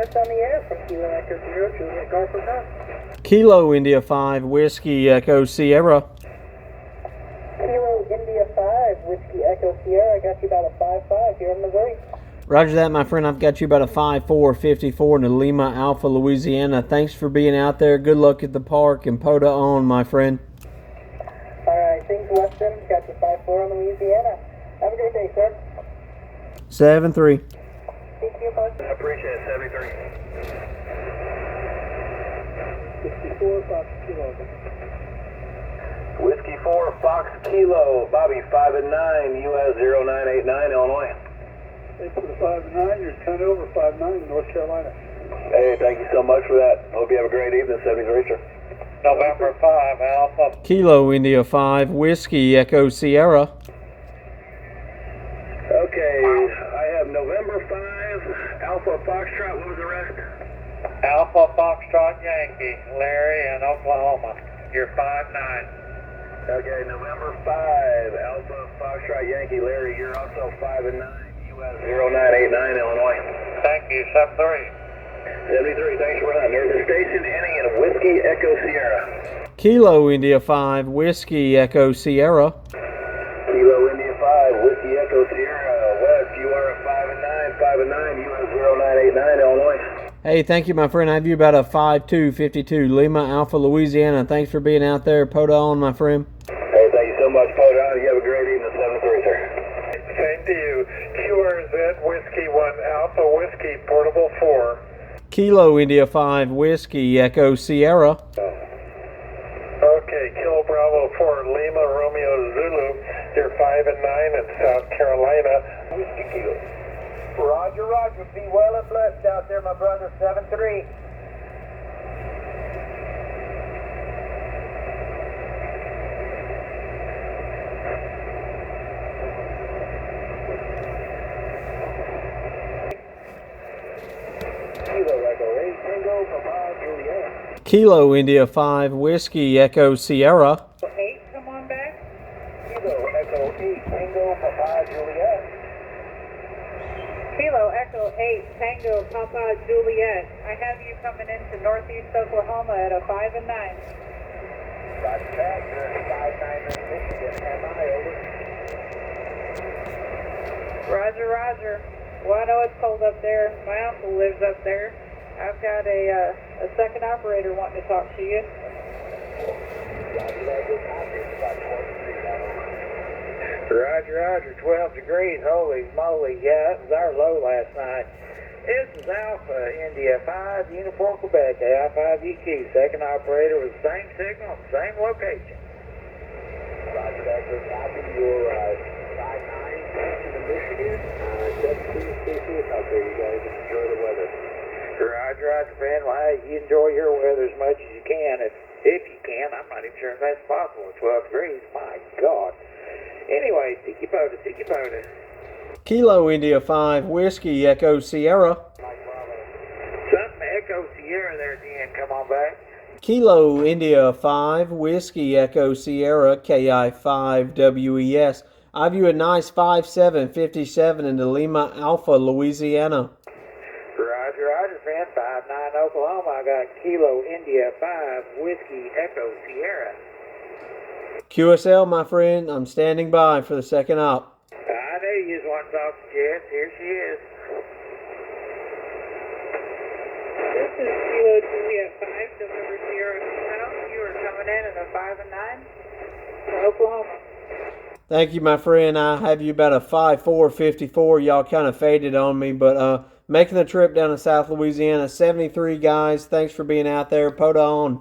Chris on the air from Kilo Echo Zero, Juliet Golf Hotel. Kilo India 5, Whiskey Echo Sierra. Kilo India 5, Whiskey Echo Sierra. I got you about a 5-5 here in Missouri. Roger that, my friend. I've got you about a 5-4-54 in Lima, Alpha, Louisiana. Thanks for being out there. Good luck at the park, and POTA on, my friend. All right, things Weston. Got you 5-4 in Louisiana. Have a great day, sir. 7-3. Thank you, bud. I appreciate it, 73. 64 Fox Kilo. Whiskey 4, Fox Kilo, Bobby 5 and 9, US 0989, Illinois. Hey, for the 5 and 9, you're 10 over 5-9 in North Carolina. Hey, thank you so much for that. Hope you have a great evening, 73, sir. November 5, Alpha. Kilo India 5, Whiskey Echo Sierra. Okay, I have November 5, Alpha Foxtrot. What was the rest? Alpha Foxtrot Yankee, Larry in Oklahoma. You're 5-9. Okay, November 5, Alpha Foxtrot Yankee, Larry. You're also 5 and 9, US 0989, Illinois. Thank you, 7-3. 73, thanks for running. There's a station ending in Whiskey Echo Sierra. Kilo India 5, Whiskey Echo Sierra. Kilo India 5, Whiskey Echo Sierra. West, you are a 5 and 9, US 0989, Illinois. Hey, thank you, my friend. I have you about a 5-2-52 Lima, Alpha, Louisiana. Thanks for being out there. POTA on, my friend. Hey, thank you so much, POTA. You have a great evening, 7-3, sir. Same to you. QRZ Whiskey 1 Alpha Whiskey Portable 4. Kilo India 5, Whiskey Echo Sierra. Okay, Kilo Bravo 4 Lima Romeo Zulu. You're 5 and 9 in South Carolina. Whiskey Kilo. Roger, Roger. Be well and blessed out there, my brother. 7-3. Kilo Echo 8, Tango, Papa, Juliet. Kilo India 5, Whiskey Echo Sierra. 8, come on back. Kilo Echo 8, Tango, Papa, Juliet. Kilo Echo 8, Tango Papa Juliet. I have you coming into Northeast Oklahoma at a 5 and 9. Roger that, you're at 5-9 in Michigan. MI, over. Roger, Roger. Well, I know it's cold up there. My uncle lives up there. I've got a second operator wanting to talk to you. Roger that, good copy. It's about 23 down over. Roger, Roger. 12 degrees. Holy moly. Yeah, that was our low last night. This is Alpha India 5, Uniform Quebec, AI5EQ. Second operator with the same signal, same location. Roger that, good copy. You're 5-9 into the Michigan. Just please stay safe out there, you guys, and enjoy the weather. Roger, Roger, friend. Well, hey, you enjoy your weather as much as you can. If you can, I'm not even sure if that's possible at 12 degrees. My God. Anyway, Tiki Pota, Tiki Pota. Kilo India 5, Whiskey Echo Sierra. Something Echo Sierra there at the end. Come on back. Kilo India 5, Whiskey Echo Sierra, KI5WES. I have you a nice 5-7-57 into Lima, Alpha, Louisiana. Roger, Roger, friend. 5-9 Oklahoma. I got Kilo India 5, Whiskey Echo Sierra. QSL, my friend, I'm standing by for the second op. I knew you was wanting to talk to Jess. Here she is. This is Kilo Juliet 5, November Sierra Hotel. You are coming in at a 5 and 9 to Oklahoma. Thank you, my friend. I have you about a 5-4-54. Y'all kind of faded on me, but making the trip down to South Louisiana. 73 guys. Thanks for being out there. POTA on.